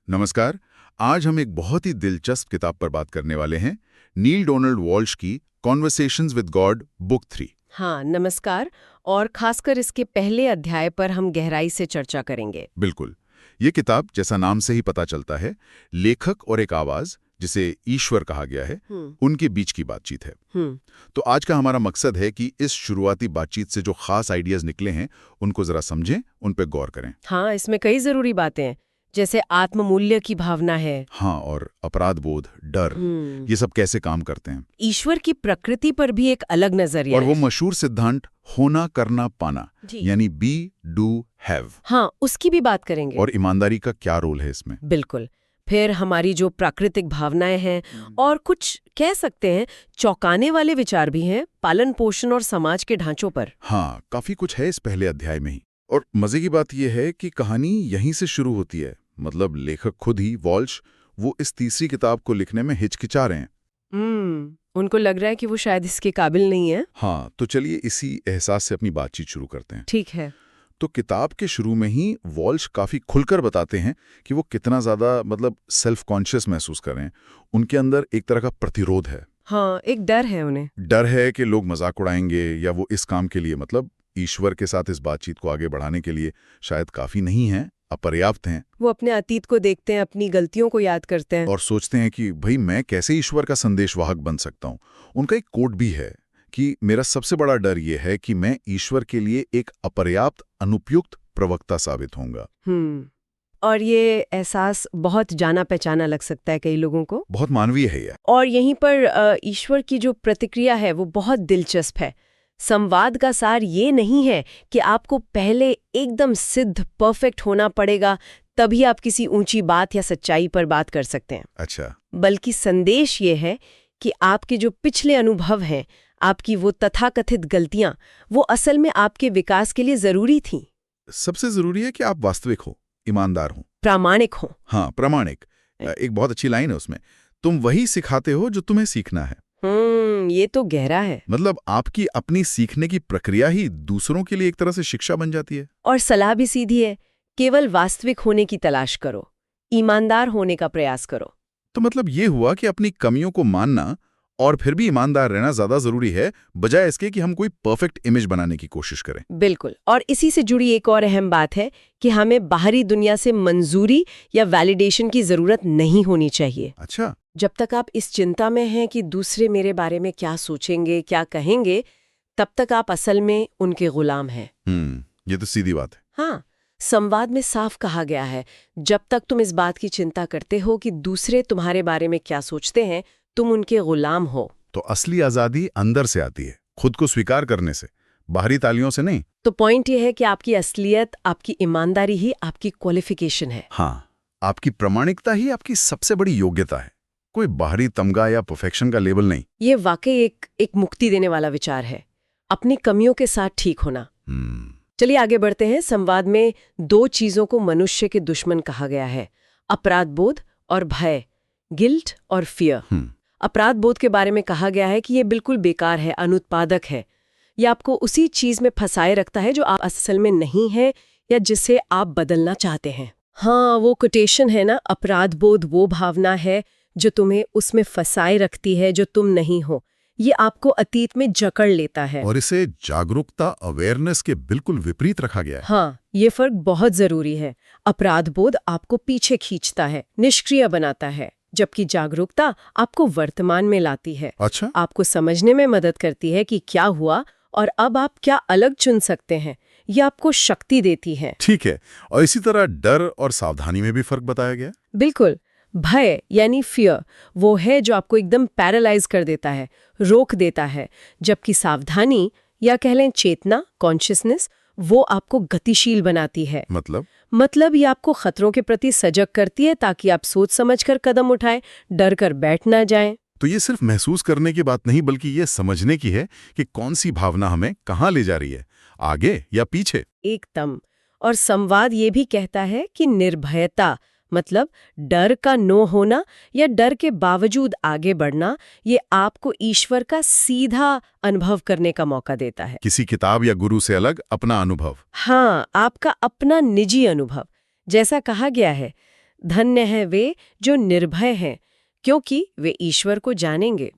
नमस्कार। आज हम एक बहुत ही दिलचस्प किताब पर बात करने वाले हैं, नील डोनाल्ड वॉल्श की कॉन्वर्सेशंस विद गॉड बुक 3। हाँ, नमस्कार। और खासकर इसके पहले अध्याय पर हम गहराई से चर्चा करेंगे। बिल्कुल। ये किताब, जैसा नाम से ही पता चलता है, लेखक और एक आवाज, जिसे ईश्वर कहा गया है, उनके बीच की बातचीत है। तो आज का हमारा मकसद है कि इस शुरुआती बातचीत से जो खास आइडियाज निकले हैं, उनको जरा समझें, उन पर गौर करें। हाँ, इसमें कई जरूरी बातें हैं, जैसे आत्ममूल्य की भावना है। हाँ, और अपराध बोध, डर, ये सब कैसे काम करते हैं। ईश्वर की प्रकृति पर भी एक अलग नजरिया और वो है। मशहूर सिद्धांत होना करना पाना, यानी बी डू हैव। हाँ, उसकी भी बात करेंगे। और ईमानदारी का क्या रोल है इसमें। बिल्कुल। फिर हमारी जो प्राकृतिक भावनाएं हैं और कुछ कह सकते हैं चौंकाने वाले विचार भी हैं, पालन पोषण और समाज के ढांचों पर। हाँ, काफी कुछ है इस पहले अध्याय में ही। और मजे की बात यह है कि कहानी यहीं से शुरू होती है। मतलब लेखक खुद ही, वॉल्श, वो इस तीसरी किताब को लिखने में हिचकिचा रहे हैं। उनको लग रहा है कि वो शायद इसके काबिल नहीं है। हाँ, तो चलिए इसी एहसास से अपनी बातचीत शुरू करते हैं। ठीक है। तो किताब के शुरू में ही वॉल्श काफी खुलकर बताते हैं कि वो कितना ज्यादा सेल्फ कॉन्शियस महसूस कर रहे हैं। उनके अंदर एक तरह का प्रतिरोध है। हाँ, एक डर है उन्हें। डर है कि लोग मजाक उड़ाएंगे, या वो इस काम के लिए, मतलब ईश्वर के साथ इस बातचीत को आगे बढ़ाने के लिए शायद काफी नहीं है, अपर्याप्त हैं। वो अपने अतीत को देखते हैं, अपनी गलतियों को याद करते हैं और सोचते हैं कि भाई मैं कैसे ईश्वर का संदेशवाहक बन सकता हूँ। उनका एक कोट भी है कि मेरा सबसे बड़ा डर ये है कि मैं ईश्वर के लिए एक अपर्याप्त, अनुपयुक्त प्रवक्ता साबित होऊंगा। और ये एहसास बहुत जाना पहचाना लग सकता है कई लोगों को। बहुत मानवीय है यह। और यहीं पर ईश्वर की जो प्रतिक्रिया है वो बहुत दिलचस्प है। संवाद का सार ये नहीं है कि आपको पहले एकदम सिद्ध, परफेक्ट होना पड़ेगा, तभी आप किसी ऊंची बात या सच्चाई पर बात कर सकते हैं। अच्छा। बल्कि संदेश ये है कि आपके जो पिछले अनुभव हैं, आपकी वो तथाकथित गलतियां, वो असल में आपके विकास के लिए जरूरी थीं। सबसे जरूरी है कि आप वास्तविक हो, ईमानदार हो, प्रामाणिक हो। हाँ, प्रामाणिक। एक बहुत अच्छी लाइन है उसमें, तुम वही सिखाते हो जो तुम्हें सीखना है। ये तो गहरा है। मतलब आपकी अपनी सीखने की प्रक्रिया ही दूसरों के लिए एक तरह से शिक्षा बन जाती है। और सलाह भी सीधी है, केवल वास्तविक होने की तलाश करो, ईमानदार होने का प्रयास करो। तो मतलब ये हुआ कि अपनी कमियों को मानना और फिर भी ईमानदार रहना ज्यादा जरूरी है, बजाय इसके कि हम कोई परफेक्ट इमेज बनाने की कोशिश करें। बिल्कुल। और इसी से जुड़ी एक और अहम बात है कि हमें बाहरी दुनिया से मंजूरी या वैलिडेशन की जरूरत नहीं होनी चाहिए। अच्छा। जब तक आप इस चिंता में हैं कि दूसरे मेरे बारे में क्या सोचेंगे, क्या कहेंगे, तब तक आप असल में उनके गुलाम हैं। ये तो सीधी बात है। हाँ, संवाद में साफ कहा गया है, जब तक तुम इस बात की चिंता करते हो कि दूसरे तुम्हारे बारे में क्या सोचते हैं, तुम उनके गुलाम हो। तो असली आजादी अंदर से आती है, खुद को स्वीकार करने से, बाहरी तालियों से नहीं। तो पॉइंट ये है कि आपकी असलियत, आपकी ईमानदारी ही आपकी क्वालिफिकेशन है। हाँ, आपकी प्रामाणिकता ही आपकी सबसे बड़ी योग्यता है, कोई बाहरी तमगा या परफेक्शन का लेबल नहीं। ये वाकई एक मुक्ति देने वाला विचार है, अपनी कमियों के साथ ठीक होना। चलिए आगे बढ़ते हैं। संवाद में दो चीजों को मनुष्य के दुश्मन कहा गया है, अपराध बोध और भय, गिल्ट और फियर। अपराध बोध के बारे में कहा गया है कि ये बिल्कुल बेकार है, अनुत्पादक है। ये आपको उसी चीज में फंसाए रखता है जो आप असल में नहीं है या जिसे आप बदलना चाहते हैं। हाँ, वो कोटेशन है ना, अपराध बोध वो भावना है जो तुम्हें उसमें फंसाए रखती है जो तुम नहीं हो। ये आपको अतीत में जकड़ लेता है। और इसे जागरूकता, अवेयरनेस के बिल्कुल विपरीत रखा गया है। हाँ, ये फर्क बहुत जरूरी है। अपराध बोध आपको पीछे खींचता है, निष्क्रिय बनाता है, जबकि जागरूकता आपको वर्तमान में लाती है। अच्छा। आपको समझने में मदद करती है कि क्या हुआ और अब आप क्या अलग चुन सकते हैं। ये आपको शक्ति देती है। ठीक है। और इसी तरह डर और सावधानी में भी फर्क बताया गया। बिल्कुल। भय यानी फियर वो है जो आपको एकदम पैरालाइज कर देता है, रोक देता है, जबकि सावधानी या कह लें चेतना, कॉन्शियसनेस, वो आपको गतिशील बनाती है। मतलब ये आपको खतरों के प्रति सजग करती है ताकि आप सोच समझकर कदम उठाएं, डर कर बैठ ना जाएं। तो ये सिर्फ महसूस करने की बात नहीं, बल्कि ये समझने की है कि कौन सी भावना हमें कहाँ ले जा रही है, आगे या पीछे। एकदम। और संवाद ये भी कहता है कि निर्भयता, मतलब डर का नो होना या डर के बावजूद आगे बढ़ना, ये आपको ईश्वर का सीधा अनुभव करने का मौका देता है। किसी किताब या गुरु से अलग अपना अनुभव। हाँ, आपका अपना निजी अनुभव। जैसा कहा गया है, धन्य है वे जो निर्भय हैं, क्योंकि वे ईश्वर को जानेंगे।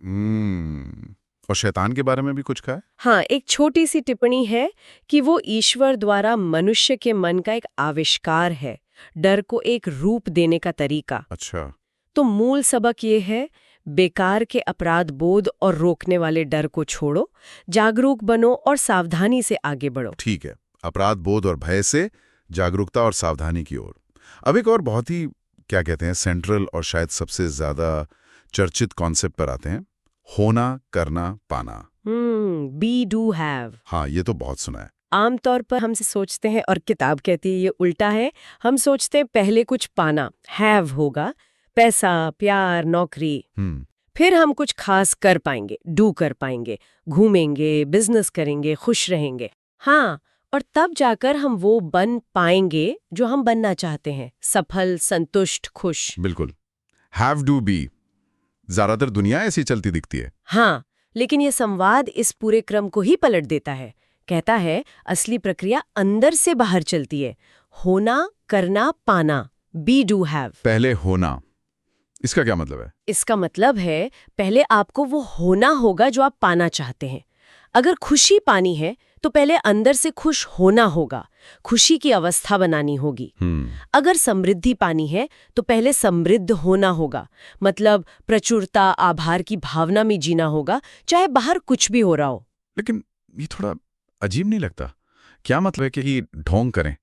और शैतान के बारे में भी कुछ कहा है? हाँ, एक छोटी सी टिप्पणी है कि वो ईश्वर द्वारा मनुष्य के मन का एक आविष्कार है, डर को एक रूप देने का तरीका। अच्छा। तो मूल सबक ये है, बेकार के अपराध बोध और रोकने वाले डर को छोड़ो, जागरूक बनो और सावधानी से आगे बढ़ो। ठीक है, अपराध बोध और भय से जागरूकता और सावधानी की ओर। अब एक और बहुत ही क्या कहते हैं सेंट्रल और शायद सबसे ज्यादा चर्चित कॉन्सेप्ट पर आते हैं, होना, करना, पाना। Be do have. हाँ, ये तो बहुत सुना है। आमतौर पर हमसे सोचते हैं, और किताब कहती है ये उल्टा है। हम सोचते हैं पहले कुछ पाना, हैव होगा, पैसा, प्यार, नौकरी। फिर हम कुछ खास कर पाएंगे, डू कर पाएंगे, घूमेंगे, बिजनेस करेंगे, खुश रहेंगे। हाँ, और तब जाकर हम वो बन पाएंगे जो हम बनना चाहते हैं, सफल, संतुष्ट, खुश। बिल्कुल, हैव डू बी, ज्यादातर दुनिया ऐसी चलती दिखती है। हाँ, लेकिन ये संवाद इस पूरे क्रम को ही पलट देता है। कहता है असली प्रक्रिया अंदर से बाहर चलती है, होना, करना, पाना, बी डू हैव। पहले होना, इसका क्या मतलब है? इसका मतलब है पहले आपको वो होना होगा जो आप पाना चाहते हैं। अगर खुशी पानी है तो पहले अंदर से खुश होना होगा, खुशी की अवस्था बनानी होगी। अगर समृद्धि पानी है तो पहले समृद्ध होना होगा, मतलब प्रचुरता, आभार की भावना में जीना होगा, चाहे बाहर कुछ भी हो रहा हो। लेकिन ये थोड़ा अजीब नहीं लगता? क्या मतलब है कि ढोंग करें?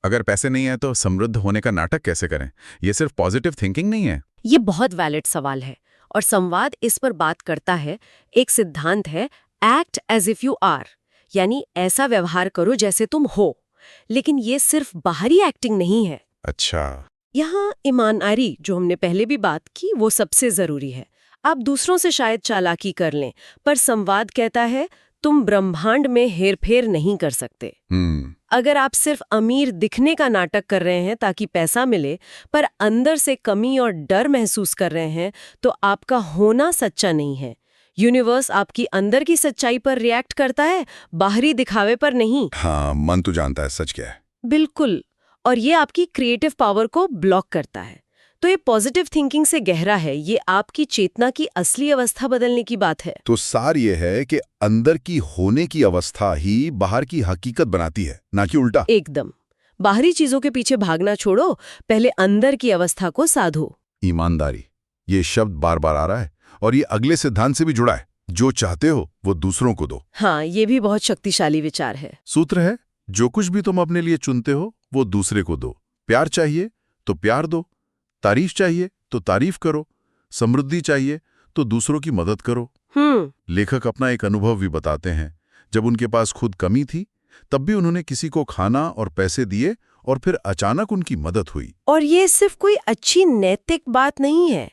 अगर पैसे नहीं है तो समृद्ध होने का नाटक कैसे करें? ये सिर्फ पॉजिटिव थिंकिंग नहीं है? ये बहुत वैलिड सवाल है और संवाद इस पर बात करता है। एक सिद्धांत है, act as if you are, यानी ऐसा व्यवहार करो जैसे तुम हो। लेकिन ये सिर्फ बाहरी एक्टिंग नहीं है। अच्छा। यहाँ ईमानदारी, जो हमने पहले भी बात की, वो सबसे जरूरी है। आप दूसरों से शायद चालाकी कर लें, पर संवाद कहता है तुम ब्रह्मांड में हेरफेर नहीं कर सकते। अगर आप सिर्फ अमीर दिखने का नाटक कर रहे हैं ताकि पैसा मिले, पर अंदर से कमी और डर महसूस कर रहे हैं, तो आपका होना सच्चा नहीं है। यूनिवर्स आपकी अंदर की सच्चाई पर रिएक्ट करता है, बाहरी दिखावे पर नहीं। हाँ, मन तो जानता है सच क्या है। बिल्कुल, और ये आपकी क्रिएटिव पावर को ब्लॉक करता है। तो ये पॉजिटिव थिंकिंग से गहरा है, ये आपकी चेतना की असली अवस्था बदलने की बात है। तो सार ये है कि अंदर की होने की अवस्था ही बाहर की हकीकत बनाती है, ना कि उल्टा। एकदम, बाहरी चीजों के पीछे भागना छोड़ो, पहले अंदर की अवस्था को साधो। ईमानदारी, ये शब्द बार बार आ रहा है और ये अगले सिद्धांत से भी जुड़ा है, जो चाहते हो वो दूसरों को दो। हाँ, ये भी बहुत शक्तिशाली विचार है। सूत्र है, जो कुछ भी तुम अपने लिए चुनते हो वो दूसरे को दो। प्यार चाहिए तो प्यार दो, तारीफ चाहिए तो तारीफ करो, समृद्धि चाहिए तो दूसरों की मदद करो। लेखक अपना एक अनुभव भी बताते हैं, जब उनके पास खुद कमी थी तब भी उन्होंने किसी को खाना और पैसे दिए और फिर अचानक उनकी मदद हुई। और ये सिर्फ कोई अच्छी नैतिक बात नहीं है,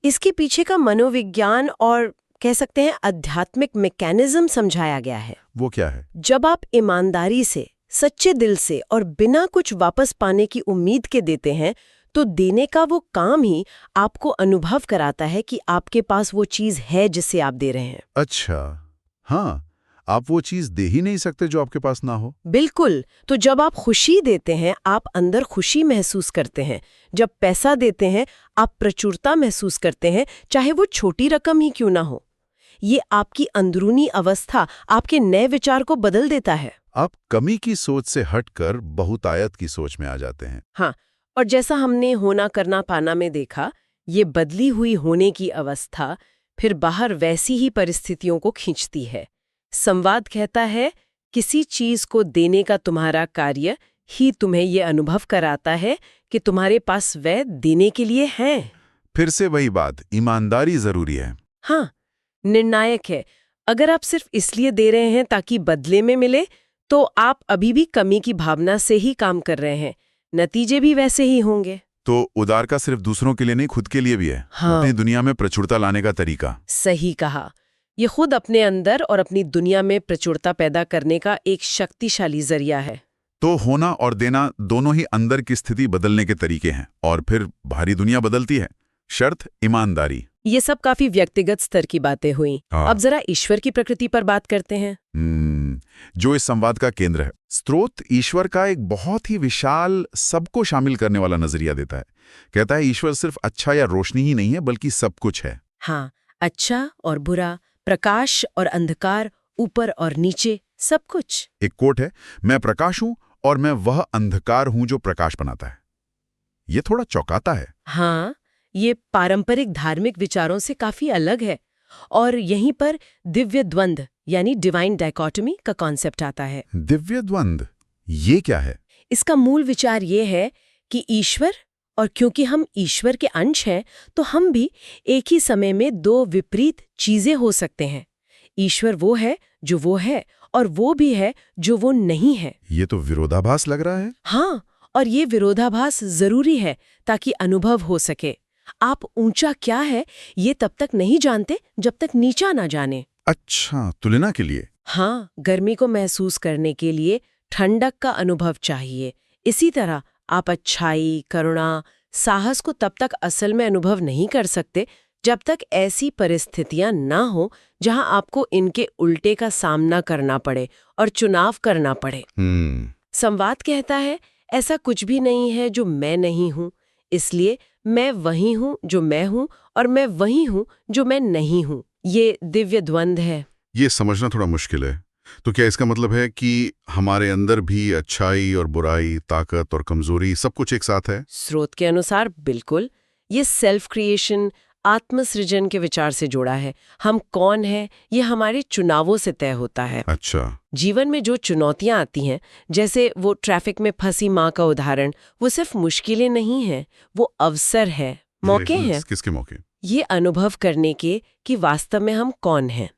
इसके पीछे का मनोविज्ञान और कह सकते हैं आध्यात्मिक मैकेनिज्म समझाया गया है। वो क्या है? जब आप ईमानदारी से, सच्चे दिल से और बिना कुछ वापस पाने की उम्मीद के देते हैं, तो देने का वो काम ही आपको अनुभव कराता है कि आपके पास वो चीज है जिसे आप दे रहे हैं। अच्छा, हाँ, आप वो चीज दे ही नहीं सकते जो आपके पास ना हो। बिल्कुल। तो जब आप खुशी देते हैं, आप अंदर खुशी महसूस करते हैं। जब पैसा देते हैं, आप प्रचुरता महसूस करते हैं, चाहे वो छोटी रकम ही क्यों ना हो। ये आपकी अंदरूनी अवस्था, आपके नए विचार को बदल देता है। आप कमी की सोच से हटकर बहुतायत की सोच में आ जाते हैं। हाँ, और जैसा हमने होना, करना, पाना में देखा, ये बदली हुई होने की अवस्था फिर बाहर वैसी ही परिस्थितियों को खींचती है। संवाद कहता है, किसी चीज को देने का तुम्हारा कार्य ही तुम्हें ये अनुभव कराता है कि तुम्हारे पास वह देने के लिए है। फिर से वही बात, ईमानदारी जरूरी है। हाँ, निर्णायक है। अगर आप सिर्फ इसलिए दे रहे हैं ताकि बदले में मिले, तो आप अभी भी कमी की भावना से ही काम कर रहे हैं, नतीजे भी वैसे ही होंगे। तो उदार का सिर्फ दूसरों के लिए नहीं, खुद के लिए भी है। हाँ, अपनी दुनिया में प्रचुरता लाने का तरीका। सही कहा। ये खुद अपने अंदर और अपनी दुनिया में प्रचुरता पैदा करने का एक शक्तिशाली जरिया है। तो होना और देना दोनों ही अंदर की स्थिति बदलने के तरीके हैं, और फिर बाहरी दुनिया बदलती है। शर्त ईमानदारी। ये सब काफी व्यक्तिगत स्तर की बातें हुई। अब जरा ईश्वर की प्रकृति पर बात करते हैं। जो इस संवाद का केंद्र है। स्रोत ईश्वर का एक बहुत ही विशाल, सबको शामिल करने वाला नजरिया देता है। कहता है ईश्वर सिर्फ अच्छा या रोशनी ही नहीं है, बल्कि सब कुछ है। हाँ, अच्छा और बुरा, प्रकाश और अंधकार, ऊपर और नीचे, सब कुछ। एक कोट है, मैं प्रकाश हूं और मैं वह अंधकार हूं जो प्रकाश बनाता है। ये थोड़ा चौंकाता है। हाँ, ये पारंपरिक धार्मिक विचारों से काफी अलग है। और यहीं पर दिव्य द्वंद्व यानी डिवाइन डायकोटमी का कॉन्सेप्ट आता है। दिव्य द्वंद्व, ये क्या है? इसका मूल विचार ये है कि ईश्वर, और क्योंकि हम ईश्वर के अंश हैं, तो हम भी एक ही समय में दो विपरीत चीजें हो सकते हैं। ईश्वर वो है जो वो है, और वो भी है जो वो नहीं है। ये तो विरोधाभास लग रहा है। हाँ, और ये विरोधाभास जरूरी है ताकि अनुभव हो सके। आप ऊंचा क्या है ये तब तक नहीं जानते जब तक नीचा ना जाने। अच्छा, तुलना के लिए। हाँ, गर्मी को महसूस करने के लिए ठंडक का अनुभव चाहिए। इसी तरह आप अच्छाई, करुणा, साहस को तब तक असल में अनुभव नहीं कर सकते जब तक ऐसी परिस्थितियां ना हो जहां आपको इनके उल्टे का सामना करना पड़े और चुनाव करना पड़े। संवाद कहता है ऐसा कुछ भी नहीं है जो मैं नहीं हूं, इसलिए मैं वही हूं जो मैं हूं, और मैं वही हूं जो मैं नहीं हूं। ये दिव्य द्वंद्व है। ये समझना थोड़ा मुश्किल है। तो क्या इसका मतलब है कि हमारे अंदर भी अच्छाई और बुराई, ताकत और कमजोरी, सब कुछ एक साथ है? स्रोत के अनुसार बिल्कुल। ये सेल्फ क्रिएशन, आत्मसृजन के विचार से जुड़ा है। हम कौन हैं ये हमारे चुनावों से तय होता है। अच्छा। जीवन में जो चुनौतियां आती हैं, जैसे वो ट्रैफिक में फंसी माँ का उदाहरण, वो सिर्फ मुश्किलें नहीं हैं, वो अवसर है, मौके हैं। किसके मौके? ये अनुभव करने के कि वास्तव में हम कौन हैं।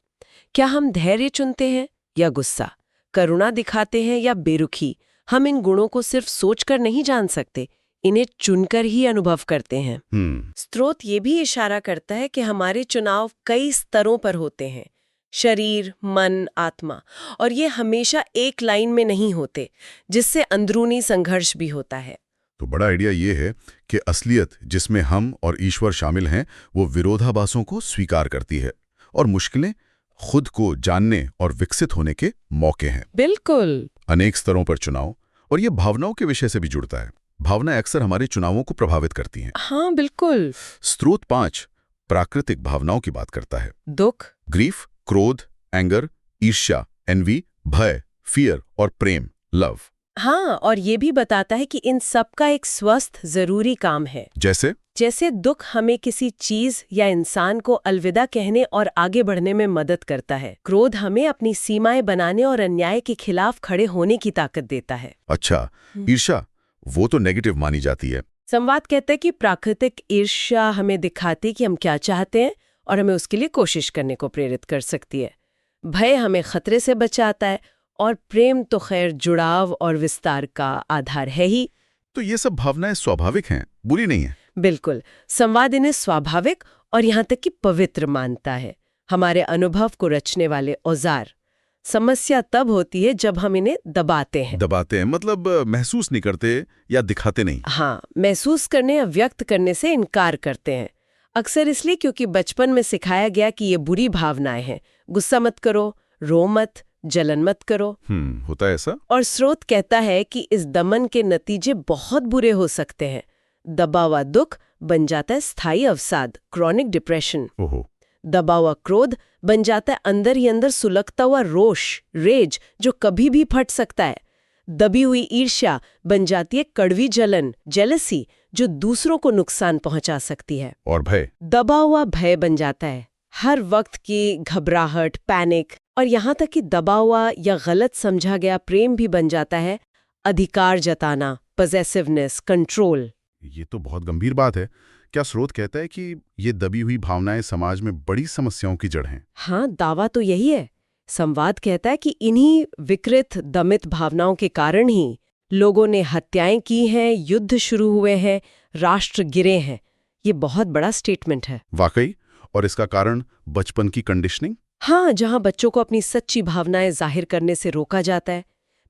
क्या हम धैर्य चुनते हैं या गुस्सा, करुणा दिखाते हैं या बेरुखी? हम इन गुणों को सिर्फ सोचकर नहीं जान सकते, इन्हें चुनकर ही अनुभव करते हैं। स्रोत ये भी इशारा करता है कि हमारे चुनाव कई स्तरों पर होते हैं, शरीर, मन, आत्मा, और ये हमेशा एक लाइन में नहीं होते, जिससे अंदरूनी संघर्ष भी होता है। तो बड़ा आइडिया ये है कि असलियत जिसमें हम और ईश्वर शामिल हैं, वो विरोधाभासों को स्वीकार करती है, और मुश्किलें खुद को जानने और विकसित होने के मौके हैं। बिल्कुल। अनेक स्तरों पर चुनाव, और ये भावनाओं के विषय से भी जुड़ता है। भावना अक्सर हमारे चुनावों को प्रभावित करती हैं। हाँ, बिल्कुल। स्रोत 5 प्राकृतिक भावनाओं की बात करता है। दुख, ग्रीफ, क्रोध, एंगर, ईर्ष्या, एनवी, भय, फियर और प्रेम, लव। हाँ, और ये भी बताता है कि इन सब का एक स्वस्थ जरूरी काम है। जैसे दुख हमें किसी चीज या इंसान को अलविदा कहने और आगे बढ़ने में मदद करता है। क्रोध हमें अपनी सीमाएं बनाने और अन्याय के खिलाफ खड़े होने की ताकत देता है। अच्छा, ईर्ष्या वो तो नेगेटिव मानी जाती है। संवाद कहता है कि प्राकृतिक ईर्ष्या हमें दिखाती कि हम क्या चाहते हैं और हमें उसके लिए कोशिश करने को प्रेरित कर सकती है। भय हमें खतरे से बचाता है, और प्रेम तो खैर जुड़ाव और विस्तार का आधार है ही। तो ये सब भावनाएं स्वाभाविक हैं, बुरी नहीं है। बिल्कुल। संवाद इन्हें स्वाभाविक और यहाँ तक कि पवित्र मानता है, हमारे अनुभव को रचने वाले औजार। समस्या तब होती है जब हम इन्हें दबाते हैं मतलब महसूस नहीं करते या दिखाते नहीं। हाँ, महसूस करने या व्यक्त करने से इनकार करते हैं। अक्सर इसलिए क्योंकि बचपन में सिखाया गया कि ये बुरी भावनाएं हैं, गुस्सा मत करो, रो मत, जलन मत करो। होता है ऐसा। और स्रोत कहता है कि इस दमन के नतीजे बहुत बुरे हो सकते हैं। दबा हुआ दुख बन जाता है स्थायी अवसाद, क्रॉनिक डिप्रेशन। दबा हुआ क्रोध बन जाता है अंदर ही अंदर सुलगता हुआ रोष, रेज, जो कभी भी फट सकता है। दबी हुई ईर्ष्या बन जाती है कड़वी जलन, जेलसी, जो दूसरों को नुकसान पहुंचा सकती है। और भय, दबा हुआ भय बन जाता है हर वक्त की घबराहट, पैनिक, और यहाँ तक कि दबा हुआ या गलत समझा गया प्रेम भी बन जाता है अधिकार जताना, पॉसेसिवनेस, कंट्रोल। ये तो बहुत गंभीर बात है। क्या स्रोत कहता है कि ये दबी हुई भावनाएं समाज में बड़ी समस्याओं की जड़ हैं? हाँ, दावा तो यही है। संवाद कहता है कि इन्हीं विकृत दमित भावनाओं के कारण ही लोगों ने हत्याएं की हैं, युद्ध शुरू हुए हैं, राष्ट्र गिरे हैं। ये बहुत बड़ा स्टेटमेंट है। वाकई। और इसका कारण बचपन की कंडीशनिंग। हाँ, जहां बच्चों को अपनी सच्ची भावनाएं जाहिर करने से रोका जाता है।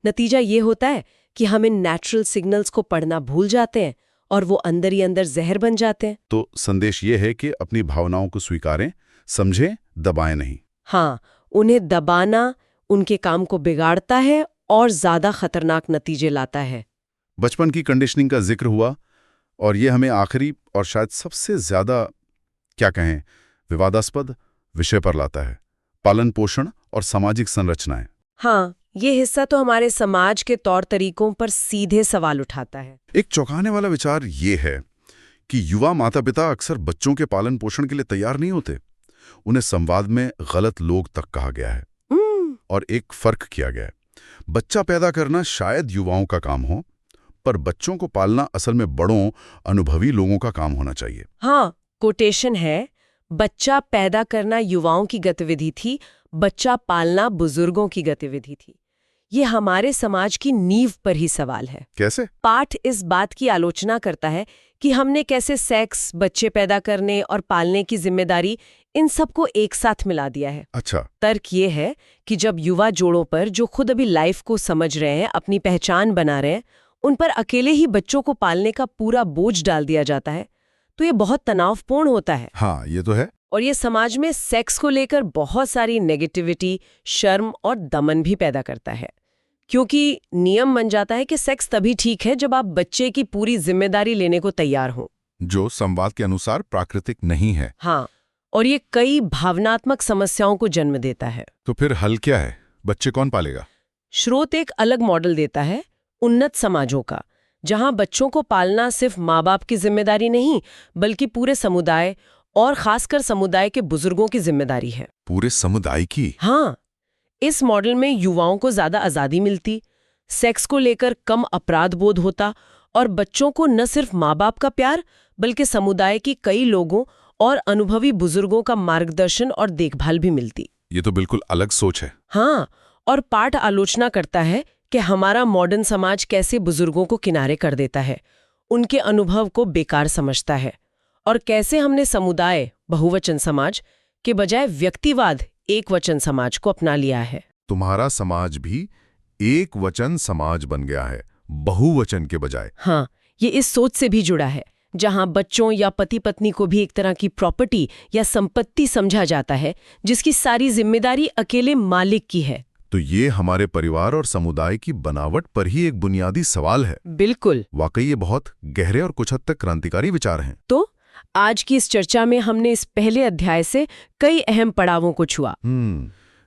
नतीजा ये होता है कि हम इन नेचुरल सिग्नल्स को पढ़ना भूल जाते हैं और वो अंदर ही अंदर जहर बन जाते हैं। तो संदेश ये है कि अपनी भावनाओं को स्वीकारें, समझें, दबाएं नहीं। हाँ, उन्हें दबाना, उनके काम को बिगाड़ता है और ज्यादा खतरनाक नतीजे लाता है। बचपन की कंडीशनिंग का जिक्र हुआ और ये हमें आखिरी और शायद सबसे ज्यादा क्या कहें विवादास्पद विषय पर लाता है, पालन पोषण और सामाजिक संरचनाएं। हाँ, ये हिस्सा तो हमारे समाज के तौर तरीकों पर सीधे सवाल उठाता है। एक चौंकाने वाला विचार ये है कि युवा माता पिता अक्सर बच्चों के पालन पोषण के लिए तैयार नहीं होते। उन्हें संवाद में गलत लोग तक कहा गया है और एक फर्क किया गया है। बच्चा पैदा करना शायद युवाओं का काम हो, पर बच्चों को पालना असल में बड़ों अनुभवी लोगों का काम होना चाहिए। हाँ, कोटेशन है, बच्चा पैदा करना युवाओं की गतिविधि थी, बच्चा पालना बुजुर्गों की गतिविधि थी। ये हमारे समाज की नींव पर ही सवाल है। कैसे? पाठ इस बात की आलोचना करता है कि हमने कैसे सेक्स, बच्चे पैदा करने और पालने की जिम्मेदारी इन सबको एक साथ मिला दिया है। अच्छा। तर्क ये है कि जब युवा जोड़ों पर, जो खुद अभी लाइफ को समझ रहे हैं, अपनी पहचान बना रहे हैं, उन पर अकेले ही बच्चों को पालने का पूरा बोझ डाल दिया जाता है, तो ये बहुत तनावपूर्ण होता है। हाँ, ये तो है। और ये समाज में सेक्स को लेकर बहुत सारी नेगेटिविटी, शर्म और दमन भी पैदा करता है, क्योंकि नियम बन जाता है कि सेक्स तभी ठीक है जब आप बच्चे की पूरी जिम्मेदारी लेने को तैयार हों, जो संवाद के अनुसार प्राकृतिक नहीं है। हाँ, और ये कई भावनात्मक समस्याओं को जन्म देता है। तो फिर हल क्या है? बच्चे कौन पालेगा? स्रोत एक अलग मॉडल देता है, उन्नत समाजों का, जहां बच्चों को पालना सिर्फ माँ बाप की जिम्मेदारी नहीं, बल्कि पूरे समुदाय और खासकर समुदाय के बुजुर्गों की जिम्मेदारी है। पूरे समुदाय की? हाँ, इस मॉडल में युवाओं को ज्यादा आजादी मिलती, सेक्स को लेकर कम अपराध बोध होता और बच्चों को न सिर्फ माँ बाप का प्यार, बल्कि समुदाय की कई लोगों और अनुभवी बुजुर्गों का मार्गदर्शन और देखभाल भी मिलती। ये तो बिल्कुल अलग सोच है। हाँ, और पाठ आलोचना करता है कि हमारा मॉडर्न समाज कैसे बुजुर्गों को किनारे कर देता है, उनके अनुभव को बेकार समझता है, और कैसे हमने समुदाय, बहुवचन समाज के बजाय व्यक्तिवाद, एक वचन समाज को अपना लिया है। तुम्हारा समाज भी एक वचन समाज बन गया है, बहुवचन के बजाय। हाँ, ये इस सोच से भी जुड़ा है, जहां बच्चों या पति पत्नी को भी एक तरह की प्रॉपर्टी या संपत्ति समझा जाता है, जिसकी सारी जिम्मेदारी अकेले मालिक की है। तो ये हमारे परिवार और समुदाय की बनावट पर ही एक बुनियादी सवाल है। बिल्कुल। वाकई ये बहुत गहरे और कुछ हद तक क्रांतिकारी विचार हैं। तो आज की इस चर्चा में हमने इस पहले अध्याय से कई अहम पड़ावों को छुआ।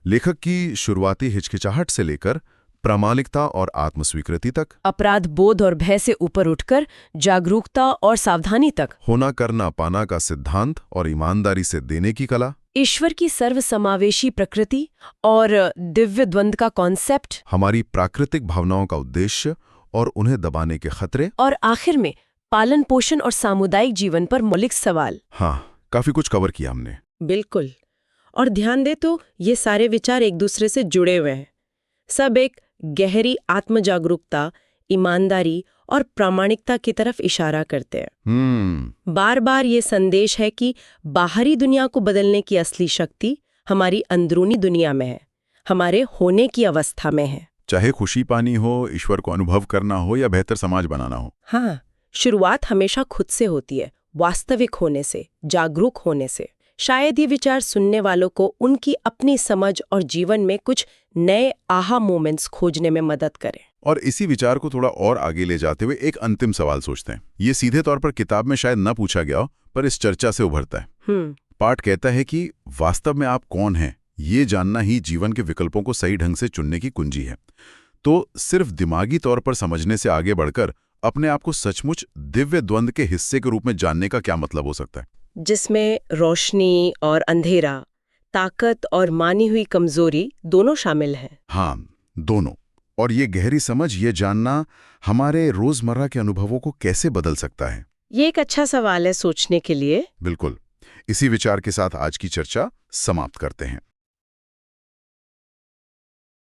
लेखक की शुरुआती हिचकिचाहट से लेकर प्रामाणिकता और आत्मस्वीकृति तक, अपराध बोध और भय से ऊपर उठकर जागरूकता और सावधानी तक, होना करना पाना का सिद्धांत और ईमानदारी से देने की कला, ईश्वर की सर्वसमावेशी प्रकृति और दिव्य द्वंद्व का कॉन्सेप्ट, हमारी प्राकृतिक भावनाओं का उद्देश्य और उन्हें दबाने के खतरे, और आखिर में पालन पोषण और सामुदायिक जीवन पर मौलिक सवाल। हाँ, काफी कुछ कवर किया हमने। बिल्कुल। और ध्यान दे तो ये सारे विचार एक दूसरे से जुड़े हुए हैं। सब एक गहरी आत्मजागरूकता, ईमानदारी और प्रामाणिकता की तरफ इशारा करते हैं। बार बार ये संदेश है कि बाहरी दुनिया को बदलने की असली शक्ति हमारी अंदरूनी दुनिया में है, हमारे होने की अवस्था में है। चाहे खुशी पानी हो, ईश्वर को अनुभव करना हो या बेहतर समाज बनाना हो। हाँ, शुरुआत हमेशा खुद से होती है, वास्तविक होने से, जागरूक होने से। शायद ये विचार सुनने वालों को उनकी अपनी समझ और जीवन में कुछ नए आहा मोमेंट्स खोजने में मदद करे। और इसी विचार को थोड़ा और आगे ले जाते हुए एक अंतिम सवाल सोचते हैं। ये सीधे तौर पर किताब में शायद न पूछा गया हो, पर इस चर्चा से उभरता है। पाठ कहता है कि वास्तव में आप कौन हैं, ये जानना ही जीवन के विकल्पों को सही ढंग से चुनने की कुंजी है। तो सिर्फ दिमागी तौर पर समझने से आगे बढ़कर अपने आप को सचमुच दिव्य द्वंद्व के हिस्से के रूप में जानने का क्या मतलब हो सकता है? जिसमें रोशनी और अंधेरा, ताकत और मानी हुई कमजोरी दोनों शामिल हैं। हाँ, दोनों। और ये गहरी समझ, ये जानना हमारे रोजमर्रा के अनुभवों को कैसे बदल सकता है? ये एक अच्छा सवाल है सोचने के लिए। बिल्कुल। इसी विचार के साथ आज की चर्चा समाप्त करते हैं।